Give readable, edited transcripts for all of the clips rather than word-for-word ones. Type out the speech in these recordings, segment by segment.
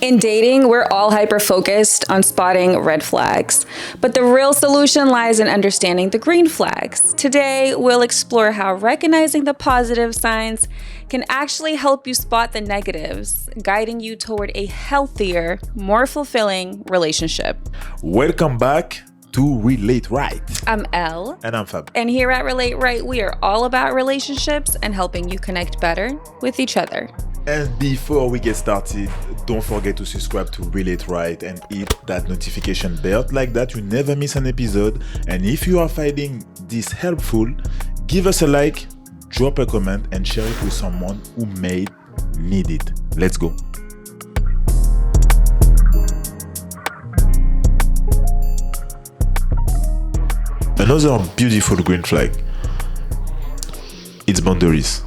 In dating, we're all hyper-focused on spotting red flags, but the real solution lies in understanding the green flags. Today, we'll explore how recognizing the positive signs can actually help you spot the negatives, guiding you toward a healthier, more fulfilling relationship. Welcome back to Relate Right. I'm Elle. And I'm Fab. And here at Relate Right, we are all about relationships and helping you connect better with each other. And before we get started, don't forget to subscribe to Relate Right and hit that notification bell like that you never miss an episode. And if you are finding this helpful, give us a like, drop a comment, and share it with someone who may need it. Let's go. Another beautiful green flag, it's boundaries.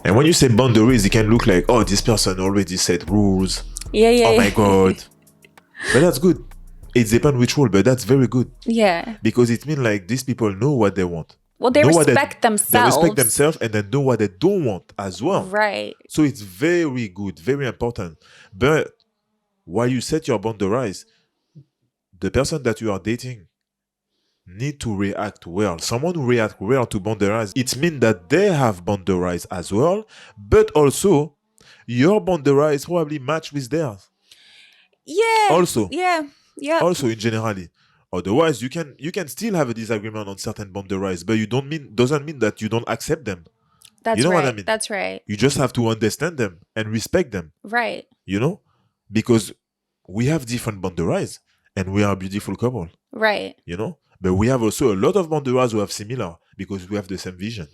And when you say boundaries, it can look like, oh, this person already set rules. Oh my God. But that's good. It depends which rule, but that's very good. Yeah. Because it means like these people know what they want. Well, they respect themselves. They respect themselves and they know what they don't want as well. Right. So it's very good, very important. But while you set your boundaries, the person that you are dating need to react well. Someone who react well to boundaries, it means that they have boundaries as well, but also your boundaries probably match with theirs. Yeah. Also. Yeah. Yeah. Also in generally. Otherwise, you can still have a disagreement on certain boundaries, but doesn't mean that you don't accept them. That's you know right. what I mean? That's right. You just have to understand them and respect them. Right. You know? Because we have different boundaries and we are a beautiful couple. Right. You know? But we have also a lot of boundaries who have similar because we have the same vision.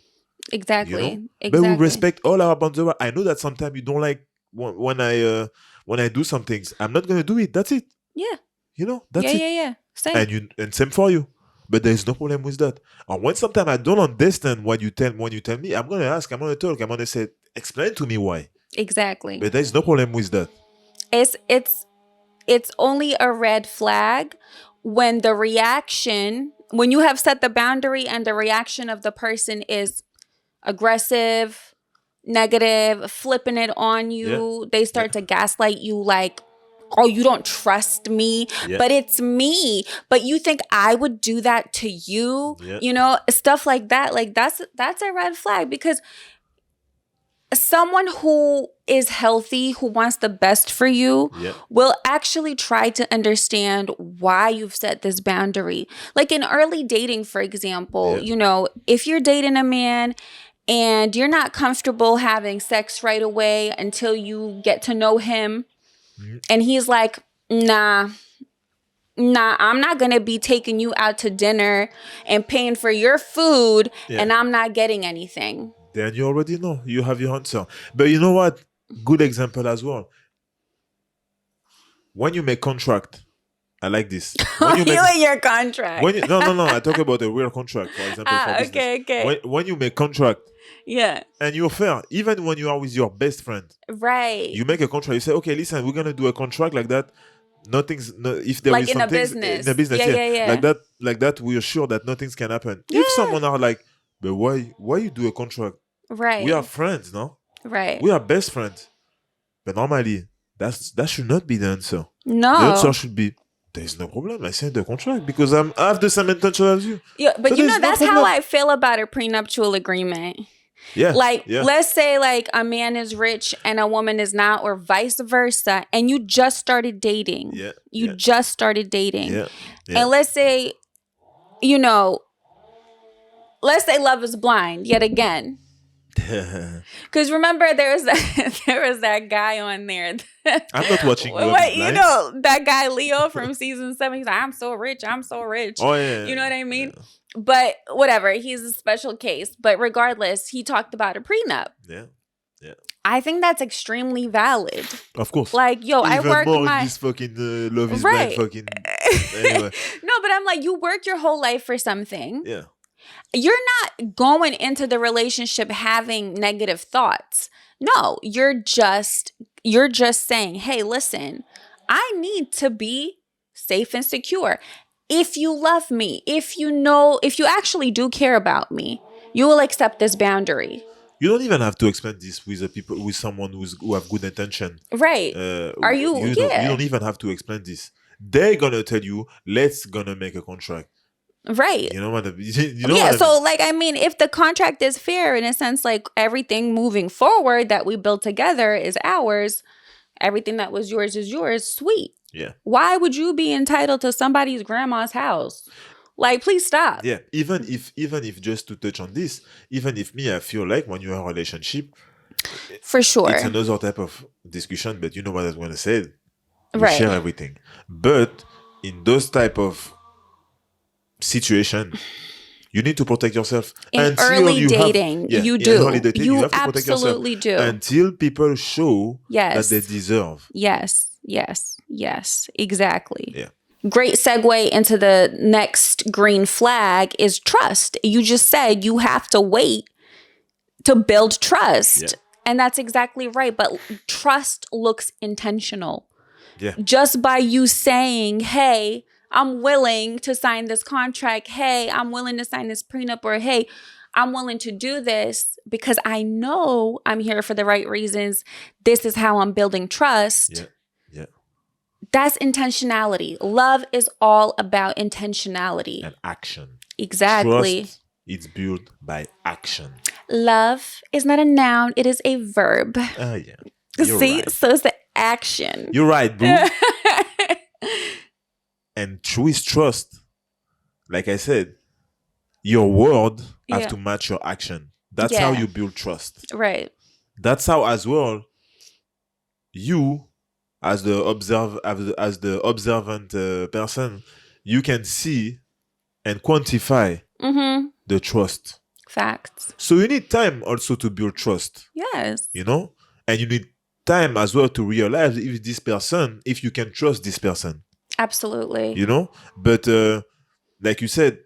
Exactly. You know? Exactly. But we respect all our boundaries. I know that sometimes you don't like when I do some things. I'm not gonna do it. That's it. Yeah. You know? That's it. Yeah. Same. And same for you. But there is no problem with that. And when sometimes I don't understand what you tell me, I'm gonna ask, I'm gonna talk, I'm gonna say, explain to me why. Exactly. But there is no problem with that. It's only a red flag when you have set the boundary and the reaction of the person is aggressive, negative, flipping it on you. They start to gaslight you like, oh, you don't trust me, but it's me. But you think I would do that to you? You know, stuff like that. Like that's a red flag because someone who is healthy, who wants the best for you, will actually try to understand why you've set this boundary. Like in early dating, for example, you know, if you're dating a man and you're not comfortable having sex right away until you get to know him, and he's like, nah, I'm not going to be taking you out to dinner and paying for your food and I'm not getting anything. Then you already know. You have your answer. But you know what? Good example as well. When you make contract, I like this. When you and your contract. No. I talk about a real contract, for example. For business. Okay. When you make contract, and you're fair, even when you are with your best friend, right? You make a contract. You say, okay, listen, we're gonna do a contract like that. If there like is in something in a business, yeah. like that, we are sure that nothing can happen. If someone are like, but why you do a contract? Right. We are friends, no? Right. We are best friends. But normally, that should not be the answer. No. The answer should be, there's no problem. I signed the contract because I have the same intention as you. Yeah, but so you know, that's how I feel about a prenuptial agreement. Yeah. Let's say like a man is rich and a woman is not, or vice versa, and you just started dating. You just started dating. And let's say, you know, let's say love is blind yet again. Because remember, there was that guy on there. I'm not watching. You know that guy Leo from season 7. He's like, I'm so rich. Oh yeah. You know what I mean? Yeah. But whatever, he's a special case. But regardless, he talked about a prenup. Yeah. I think that's extremely valid. Of course. Like, yo, even I work more my in this fucking love is blind fucking. Anyway. No, but I'm like, you work your whole life for something. Yeah. You're not going into the relationship having negative thoughts. No, you're just saying, hey, listen, I need to be safe and secure. If you love me, if you actually do care about me, you will accept this boundary. You don't even have to explain this with someone who have good intention. Right. Are you? You Yeah. don't even have to explain this. They're gonna tell you, let's gonna make a contract. Right. You know what I mean? You know Yeah. what I mean? So, like, I mean, if the contract is fair in a sense, like everything moving forward that we built together is ours, everything that was yours is yours, sweet. Yeah. Why would you be entitled to somebody's grandma's house? Like, please stop. Yeah. Even if just to touch on this, even if me, I feel like when you're in a relationship, For sure. it's another type of discussion, but you know what I was gonna say. We Right. share everything. But in those type of situation, you need to protect yourself. In early dating, you in do. early dating, You have to protect yourself absolutely do. until people show Yes. that they deserve. Yes, yes, yes, exactly. Yeah. Great segue into the next green flag is trust. You just said you have to wait to build trust. Yeah. And that's exactly right. But trust looks intentional. Yeah. Just by you saying, hey, I'm willing to sign this contract. Hey, I'm willing to sign this prenup. Or hey, I'm willing to do this because I know I'm here for the right reasons. This is how I'm building trust. Yeah. Yeah. That's intentionality. Love is all about intentionality. And action. Exactly. Trust is built by action. Love is not a noun, it is a verb. Yeah. You're See? right. So it's the action. You're right, boo. And with trust, like I said, your word have Yeah. to match your action. That's how Yeah. you build trust. Right. That's how as well you as the observant person, you can see and quantify Mm-hmm. the trust. Facts. So you need time also to build trust, Yes. you know? And you need time as well to realize if you can trust this person, Absolutely. you know? But like you said,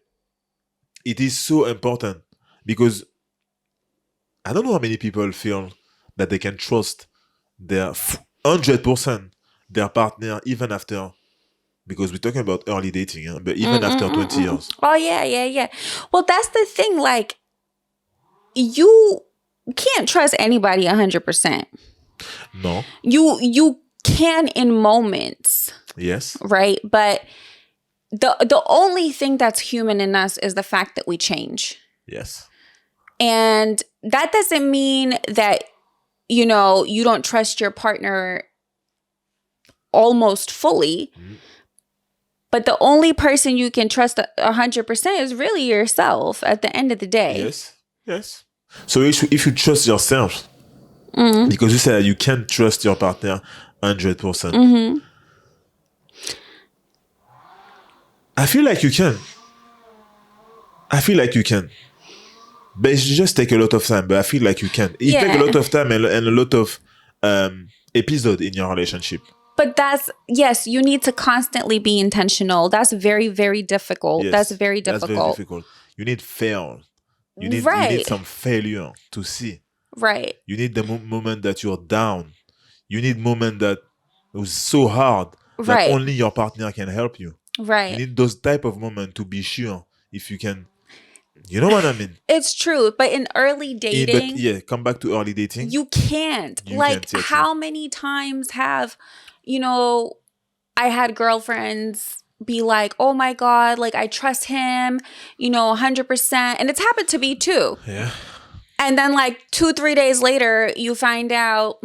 it is so important because I don't know how many people feel that they can trust their 100% their partner even after, because we're talking about early dating, but even after 20 years. Oh, yeah. Well, that's the thing. Like, you can't trust anybody 100%. No. You can in moments, Yes. right? But the only thing that's human in us is the fact that we change. Yes. And that doesn't mean that, you don't trust your partner almost fully. Mhm. But the only person you can trust 100% is really yourself at the end of the day. Yes. So if you trust yourself, because you said you can't trust your partner 100%, I feel like you can. But it just take a lot of time. But I feel like you can. It take a lot of time and a lot of episode in your relationship. But yes, you need to constantly be intentional. That's very, very difficult. Yes, That's very difficult. That's very difficult. You need fail. You need some failure to see. Right. You need the moment that you're down. You need moment that it was so hard that only your partner can help you. Right. You need those type of moments to be sure if you can. You know what I mean? It's true. But in early dating, come back to early dating. You can't. How many times have, I had girlfriends be like, oh my God, like I trust him, 100%. And it's happened to me too. Yeah. And then 2-3 days later, you find out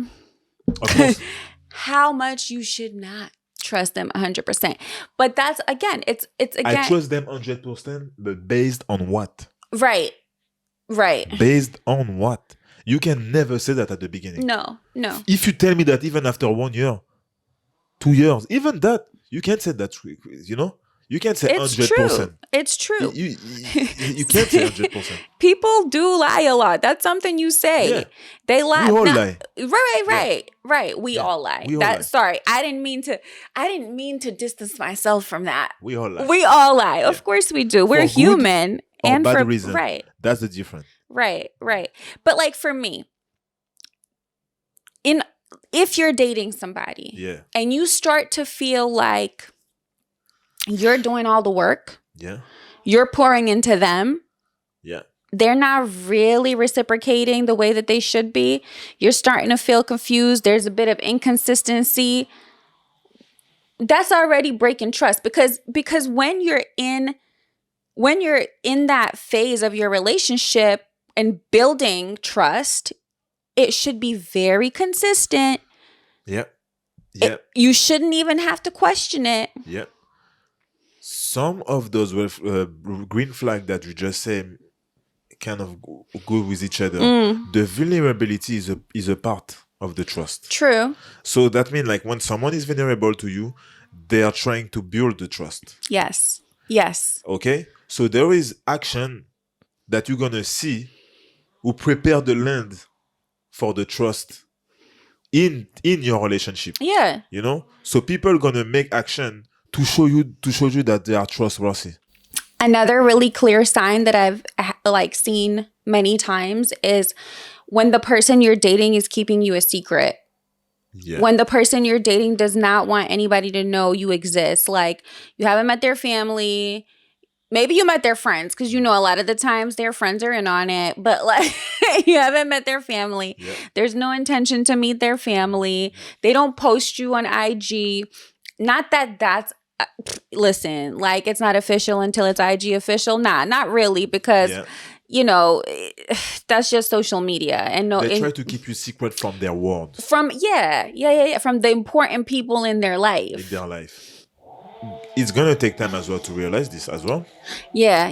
how much you should not trust them 100%. But that's, again, it's again. I trust them 100%, but based on what? Right. Based on what? You can never say that at the beginning. No. If you tell me that even after 1 year, 2 years, even that, you can't say that, You can't say 100%. It's true. You can't say 100%. People do lie a lot. That's something you say. Yeah. They lie. We all lie. Right. We all lie. Sorry, I didn't mean to distance myself from that. We all lie. We all lie. Of course we do. We're human. And bad reason. Right. That's the difference. Right. But for me, if you're dating somebody and you start to feel like you're doing all the work, you're pouring into them, they're not really reciprocating the way that they should be. You're starting to feel confused. There's a bit of inconsistency. That's already breaking trust because when you're in that phase of your relationship and building trust, it should be very consistent. Yeah. Yeah. You shouldn't even have to question it. Yeah. Some of those green flag that you just say kind of go with each other. The vulnerability is a part of the trust. True. So that means like when someone is vulnerable to you, they are trying to build the trust. Yes. Yes. Okay? So there is action that you're gonna see who prepare the land for the trust in your relationship. Yeah. You know? So people are gonna make action to show you that they are trustworthy. Another really clear sign that I've like seen many times is when the person you're dating is keeping you a secret. Yeah. When the person you're dating does not want anybody to know you exist. Like you haven't met their family. Maybe you met their friends because you know a lot of the times their friends are in on it. But like you haven't met their family. Yeah. There's no intention to meet their family. They don't post you on IG. Not that that's listen, like it's not official until it's IG official. Nah, not really, because you know that's just social media, and they try to keep you secret from their world. From from the important people in their life. It's gonna take time as well to realize this as well. Yeah.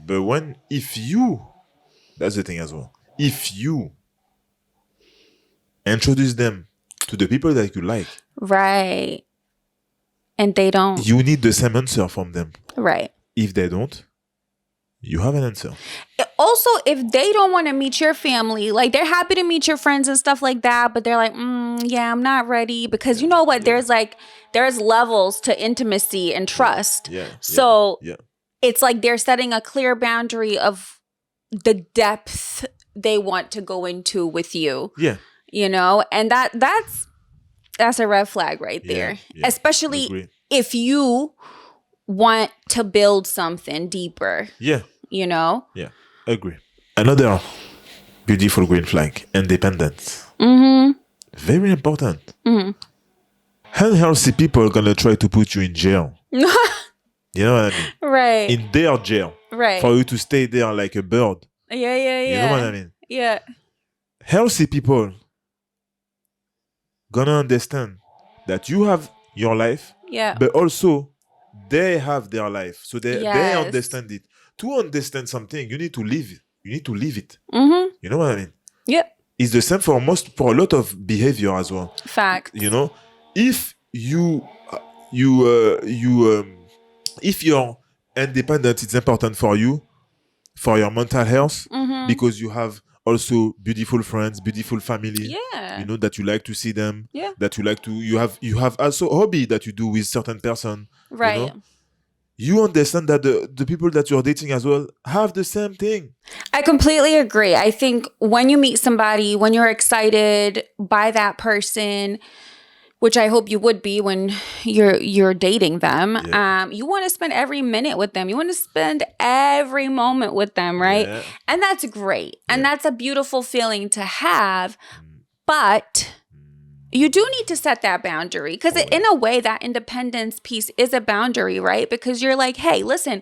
But that's the thing as well. If you introduce them to the people that you like, right, and they don't, you need the same answer from them. Right. If they don't, you have an answer. Also, if they don't want to meet your family, like they're happy to meet your friends and stuff like that, but they're like, yeah, I'm not ready, because you know what? There's levels to intimacy and trust. So it's like they're setting a clear boundary of the depth they want to go into with you. Yeah. You know, and that's a red flag right there. Especially if you want to build something deeper. Yeah. You know? Yeah. Agree. Another beautiful green flag, independence. Very important. Unhealthy people are gonna try to put you in jail. You know what I mean? Right. In their jail. Right. For you to stay there like a bird. Yeah. You know what I mean? Yeah. Healthy people gonna understand that you have your life, but also they have their life, so they understand it. To understand something, you need to live it. You know what I mean? Yep. It's the same for a lot of behavior as well. Fact. You know, if if you're independent, it's important for you, for your mental health, because you have also beautiful friends, beautiful family. Yeah. You know that you like to see them. Yeah. That you like to. You have also hobby that you do with certain person. Right. You know? You understand that the people that you're dating as well have the same thing. I completely agree. I think when you meet somebody, when you're excited by that person, which I hope you would be when you're dating them, you want to spend every minute with them. You want to spend every moment with them, right? Yeah. And that's great. And that's a beautiful feeling to have. But you do need to set that boundary, because in a way that independence piece is a boundary, right? Because you're like, hey, listen,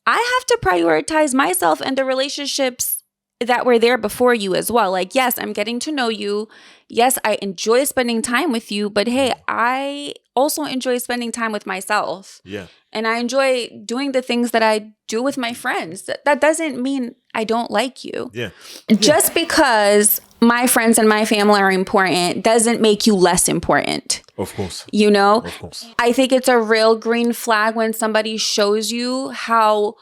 I have to prioritize myself and the relationships that were there before you as well. Like, yes, I'm getting to know you. Yes, I enjoy spending time with you, but hey, I also enjoy spending time with myself. Yeah. And I enjoy doing the things that I do with my friends. That doesn't mean I don't like you. Yeah. Just because my friends and my family are important doesn't make you less important. Of course. You know? Of course. I think it's a real green flag when somebody shows you how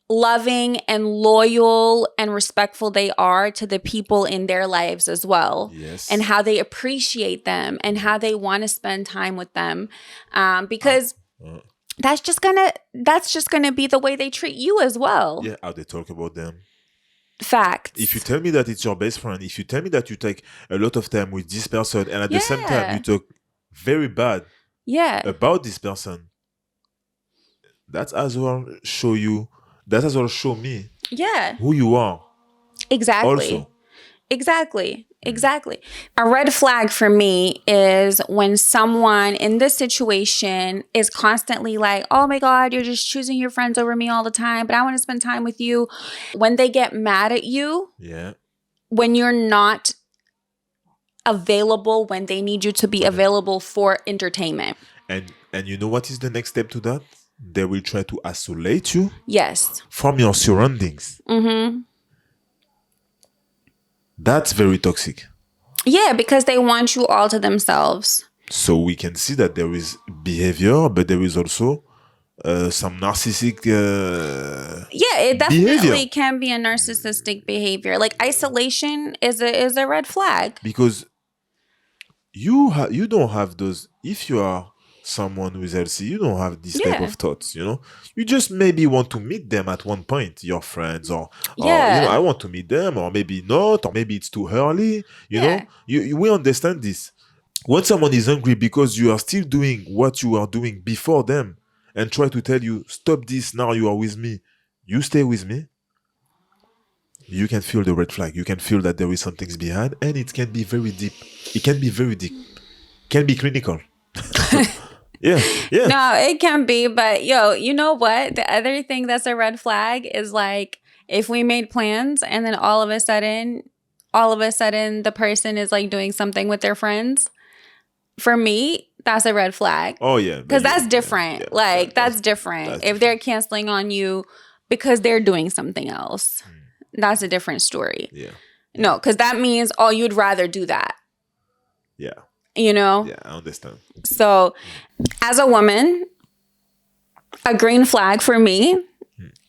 loving and loyal and respectful they are to the people in their lives as well. Yes. And how they appreciate them and how they want to spend time with them. Because that's just gonna be the way they treat you as well. Yeah, how they talk about them. Facts. If you tell me that it's your best friend, if you tell me that you take a lot of time with this person and at the same time you talk very bad about this person, that as well show me Yeah. who you are Exactly. also. Exactly. Exactly. A red flag for me is when someone in this situation is constantly like, oh my God, you're just choosing your friends over me all the time, but I want to spend time with you. When they get mad at you, Yeah. when you're not available, when they need you to be available for entertainment. And you know what is the next step to that? They will try to isolate you Yes. from your surroundings. Mm-hmm. That's very toxic. Yeah, because they want you all to themselves. So we can see that there is behavior, but there is also some narcissistic Yeah, it behavior. definitely can be a narcissistic behavior. Like isolation is a red flag. Because you don't have those. If you are someone who is healthy, you don't have this type Yeah. of thoughts. You just maybe want to meet them at one point, your friends, or Yeah. I want to meet them, or maybe not, or maybe it's too early. Yeah. We understand this. When someone is angry because you are still doing what you are doing before them and try to tell you, stop this now, you are with me, you stay with me, you can feel the red flag. You can feel that there is some things behind, and it can be very deep. It can be very deep. Can be clinical. Yeah. No, it can be, but yo, you know what? The other thing that's a red flag is like if we made plans and then all of a sudden the person is like doing something with their friends. For me, that's a red flag. Oh yeah. Because that's different. That's different. If they're canceling on you because they're doing something else, that's a different story. Yeah. No, because that means, oh, you'd rather do that. Yeah. Yeah, I understand. So, as a woman, a green flag for me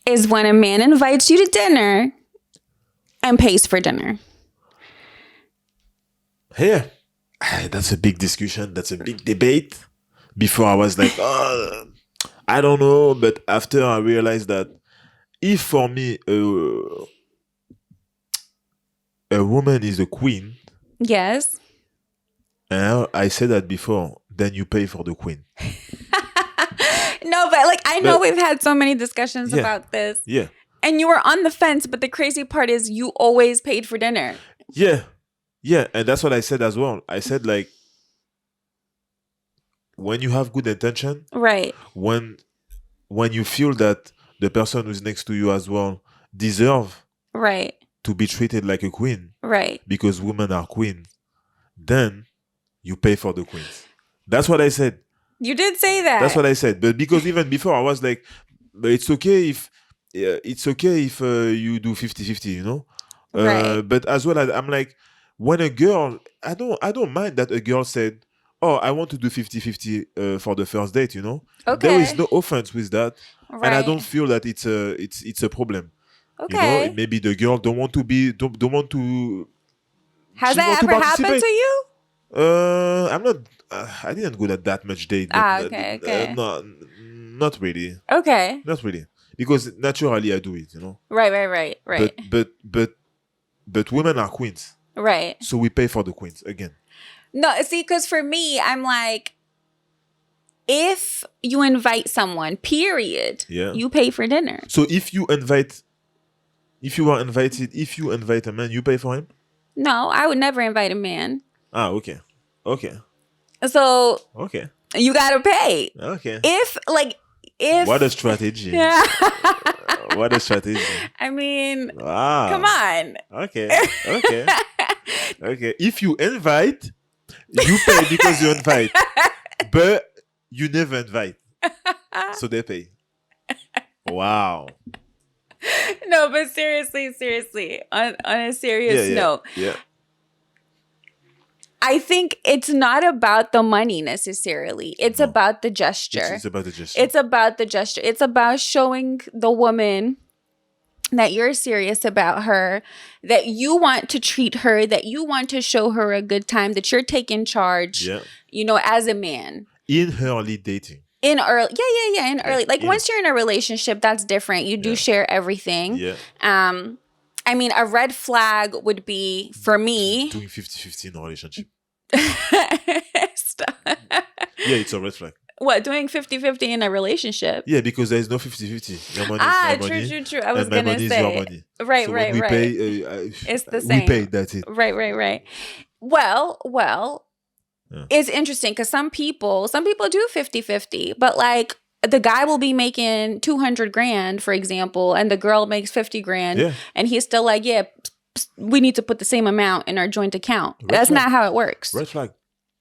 is when a man invites you to dinner and pays for dinner. Yeah. That's a big discussion. That's a big debate. Before I was like, oh, I don't know. But after I realized that if for me a woman is a queen, Yes. and I said that before, then you pay for the queen. No, but like I know we've had so many discussions about this. Yeah. And you were on the fence, but the crazy part is you always paid for dinner. Yeah. Yeah. And that's what I said as well. I said like when you have good intention, right? When you feel that the person who's next to you as well deserve right to be treated like a queen, right? Because women are queens, then you pay for the queens. That's what I said. You did say that. That's what I said. But because even before I was like, but it's okay if you do 50-50, Right. But as well as I'm like, when a girl, I don't mind that a girl said, oh, I want to do 50-50 for the first date, Okay. There is no offense with that. Right. And I don't feel that it's a problem. Okay. Maybe the girl don't want to. Has she that want to ever happened participate. to you? I'm not. I didn't go that much date. But, Okay. no, not really. Okay. Not really. Because naturally I do it. Right. But women are queens. Right. So we pay for the queens again. No, see, because for me, I'm like, if you invite someone, period, you pay for dinner. So if you invite a man, you pay for him? No, I would never invite a man. Okay. So okay, you gotta pay. Okay. If what a strategy. What a strategy. I mean, wow. Come on. Okay. Okay. If you invite, you pay because you invite. But you never invite. So they pay. Wow. No, but seriously, on a serious note. Yeah. I think it's not about the money necessarily. It's about the gesture. It's about the gesture. It's about the gesture. It's about showing the woman that you're serious about her, that you want to treat her, that you want to show her a good time, that you're taking charge, as a man. In early dating. In early, in early. Like once you're in a relationship, that's different. You do share everything. Yeah. I mean, a red flag would be, for me... Doing 50-50 in a relationship. Stop. Yeah, it's a red flag. What, doing 50-50 in a relationship? Yeah, because there is no 50-50. Your money is my money. True. I was And my gonna money is your say. money. Right, So when we right. pay, It's the we pay, same. that's it. Right. Well, Yeah. it's interesting because some people do 50-50, but like the guy will be making 200 grand, for example, and the girl makes 50 grand, Yeah. and he's still like, yeah, we need to put the same amount in our joint account. That's flag. not how it works. Red flag.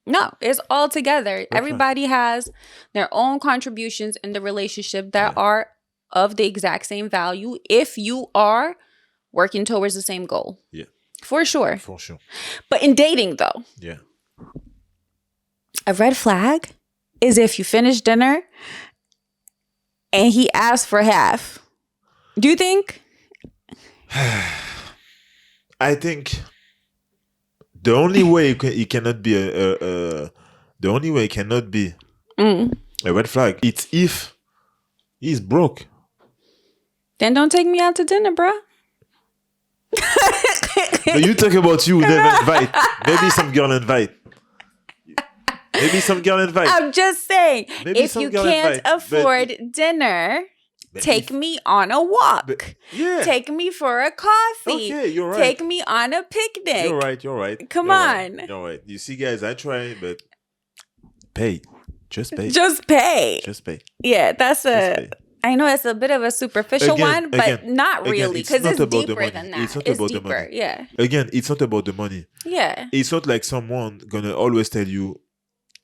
No, it's all together. flag. Everybody has their own contributions in the relationship that are of the exact same value if you are working towards the same goal. Yeah. For sure. For sure. But in dating, though, Yeah. a red flag is if you finish dinner and he asks for half. Do you think? I think the only way it cannot be the only way it cannot be a red flag, it's if he's broke. Then don't take me out to dinner, bro. But you talk about you never invite. Maybe some girl invite. I'm just saying, Maybe if some you girl can't invite, afford dinner, take me on a walk. Yeah. Take me for a coffee. Okay, you're right. Take me on a picnic. You're right. Come on. You're right. You see, guys, I try, but pay. Just pay. Just pay. Yeah, that's I know it's a bit of a superficial one, but not really, because it's deeper than that. It's not about the money. Yeah. Again, it's not about the money. Yeah. It's not like someone gonna always tell you,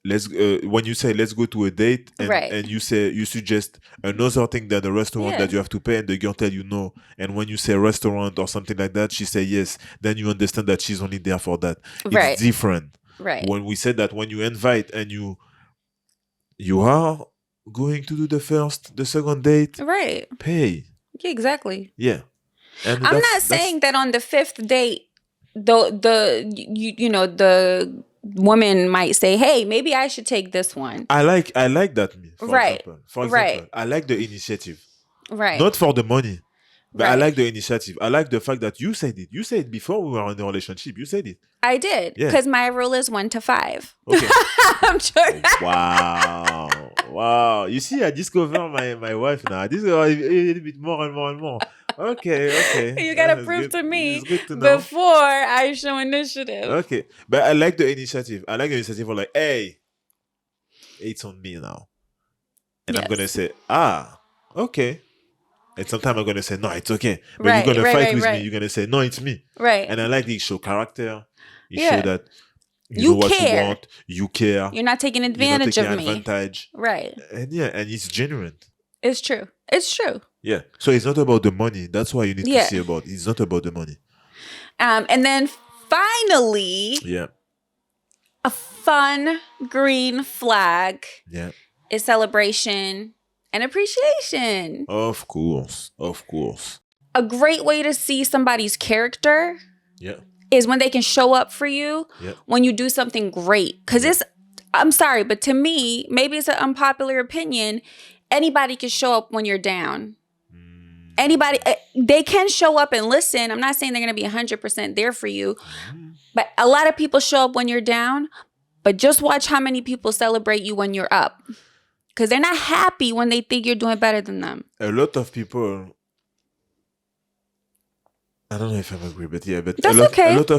let's when you say let's go to a date, and you suggest another thing than the restaurant that you have to pay, and the girl tell you no, and when you say restaurant or something like that, she say yes, then you understand that she's only there for that. It's different. Right. When we said that, when you invite and you are going to do the second date, right, pay. Yeah, exactly. Yeah. And I'm not saying that on the fifth date, the woman might say, hey, maybe I should take this one. I like that. For example, Right. I like the initiative. Right. Not for the money, but I like the initiative. I like the fact that you said it. You said it before we were in a relationship. You said it. I did, because my rule is 1 to 5. Okay. I'm sure. Wow. You see, I discover my wife now. I discover a little bit more and more and more. Okay. You gotta prove to me before I show initiative. Okay, but I like the initiative. I like the initiative of like, hey, it's on me now, and I'm gonna say, okay. And sometimes I'm gonna say, no, it's okay. But you're gonna fight with me. You're gonna say, no, it's me. Right. And I like the show character. You show that you know what you want. You care. You're not taking advantage of me. Right. And and it's genuine. It's true. Yeah. So it's not about the money. That's why you need to see about. It's not about the money. And then finally, a fun green flag is celebration and appreciation. Of course. A great way to see somebody's character is when they can show up for you when you do something great. Because I'm sorry, but to me, maybe it's an unpopular opinion, anybody can show up when you're down. Anybody, they can show up and listen. I'm not saying they're going to be 100% there for you, but a lot of people show up when you're down, but just watch how many people celebrate you when you're up, because they're not happy when they think you're doing better than them. A lot of people, I don't know if I agree, but but that's okay. A lot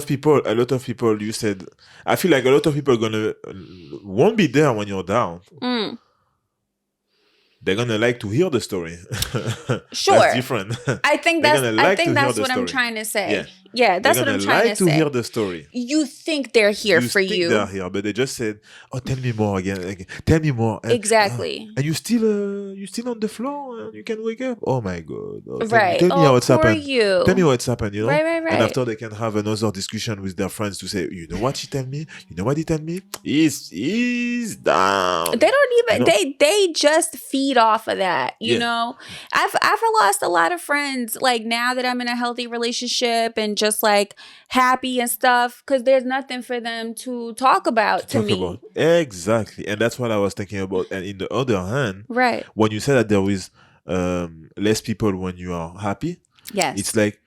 of people, you said, I feel like a lot of people won't be there when you're down. They're gonna like to hear the story. Sure. That's different. I think that's what I'm trying to say. Yeah, that's what I'm trying to say. They like to hear the story. You think they're here for you. They're here, but they just said, "Oh, tell me more again. Tell me more." And, exactly. And you still on the floor, and you can wake up. Oh my God! Tell me what's happened. You. Tell me what's happened. You know. Right. And after they can have another discussion with their friends to say, you know what he tell me? You know what he tell me? He's down. They don't even. They just feed off of that. You know. I've lost a lot of friends. Like now that I'm in a healthy relationship and just like happy and stuff, because there's nothing for them to talk about to me. Exactly. And that's what I was thinking about. And in the other hand, right, when you said that there is less people when you are happy, it's like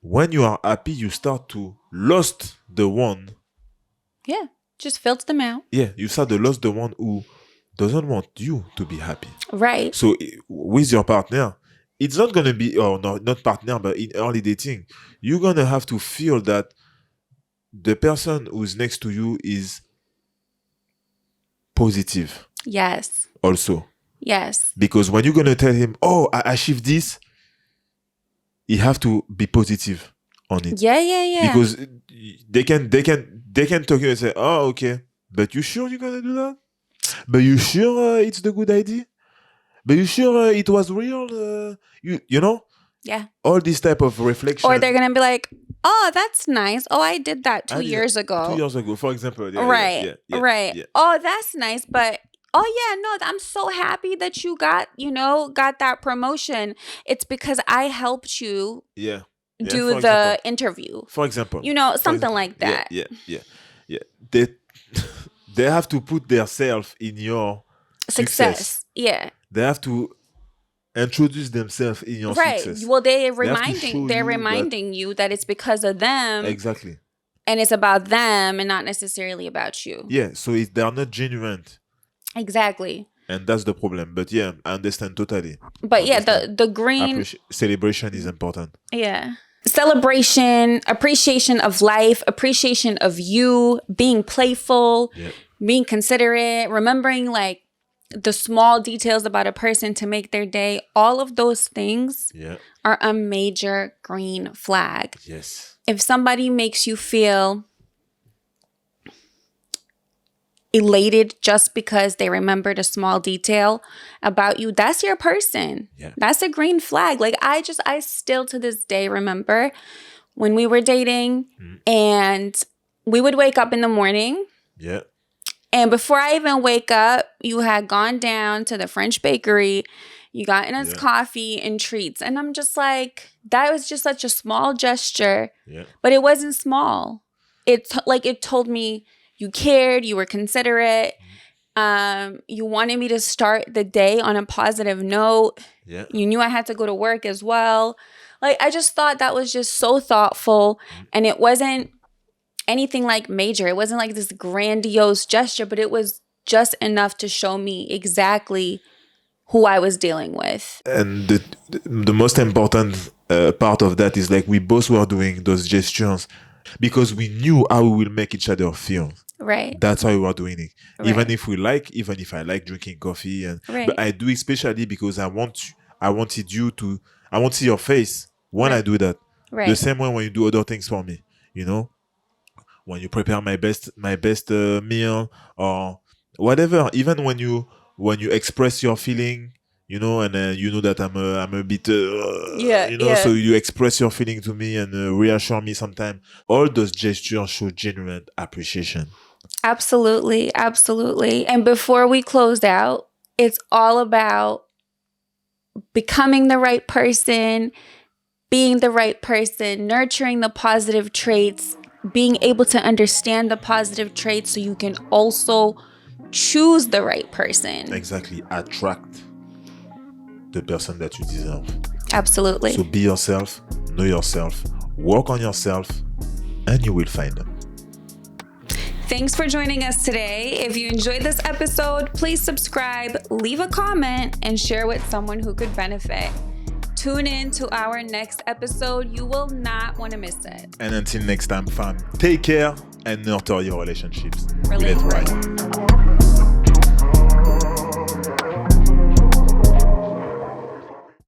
when you are happy, you start to lost the one. Just filter them out. You start to lost the one who doesn't want you to be happy. Right. So with your partner, it's not gonna be, or no, not partner, but in early dating, you're gonna have to feel that the person who's next to you is positive Yes. also. Yes. Because when you're gonna tell him, "Oh, I achieved this," you have to be positive on it. Yeah, yeah, yeah. Because they can talk to you and say, "Oh, okay, but you sure you're gonna do that? But you sure it's the good idea? But you sure it was real? You know Yeah. all this type of reflection." Or they're gonna be like, "Oh, that's nice. Oh, I did that I 2 did years ago." 2 years ago, for example. Yeah, Right. yeah, yeah, Right. yeah, Oh, that's nice, but oh yeah, no, I'm so happy that you got that promotion. It's because I helped you yeah, yeah. do For example, the interview. for example, for Something example, like that. yeah, yeah, yeah. They they have to put themselves in your success. Success. Yeah. They have to introduce themselves in your Right. success. Well, They have to show they're you that reminding you that it's because of them exactly. and it's about them and not necessarily about you. Yeah, so they are not genuine, Exactly. and that's the problem. But yeah, I understand totally. But yeah, Understand. the green Celebration is important. yeah. Celebration, appreciation of life, appreciation of you, being playful, Yeah, being considerate, remembering like the small details about a person to make their day. All of those things yeah, are a major green flag. yes, If somebody makes you feel elated just because they remembered a small detail about you, that's your person. yeah, That's a green flag. Like I still to this day remember when we were dating and we would wake up in the morning, yeah, and before I even wake up, you had gone down to the French bakery, you gotten us Yeah. coffee and treats. And I'm just like, that was just such a small gesture, yeah, but it wasn't small. It told me you cared, you were considerate, you wanted me to start the day on a positive note. yeah. You knew I had to go to work as well. Like I just thought that was just so thoughtful, and it wasn't anything like major. It wasn't like this grandiose gesture, but it was just enough to show me exactly who I was dealing with. And the most important part of that is like we both were doing those gestures because we knew how we will make each other feel. Right. That's why we were doing it. Even Right. even if I like drinking coffee, Right. but I do it especially because I wanted you to, I want to see your face when I Right. do that. Right. The same way when you do other things for me, when you prepare my best meal or whatever. Even when you express your feeling, and you know that I'm a bit Yeah, yeah. so you express your feeling to me and reassure me sometimes. All those gestures show genuine appreciation. Absolutely. Absolutely. And before we close out, it's all about becoming the right person, being the right person, nurturing the positive traits, being able to understand the positive traits so you can also choose the right person. Exactly. Attract the person that you deserve. Absolutely. So be yourself, know yourself, work on yourself, and you will find them. Thanks for joining us today. If you enjoyed this episode, please subscribe, leave a comment, and share with someone who could benefit. Tune in to our next episode. You will not want to miss it. And until next time, fam, take care and nurture your relationships. Relate Get right. right.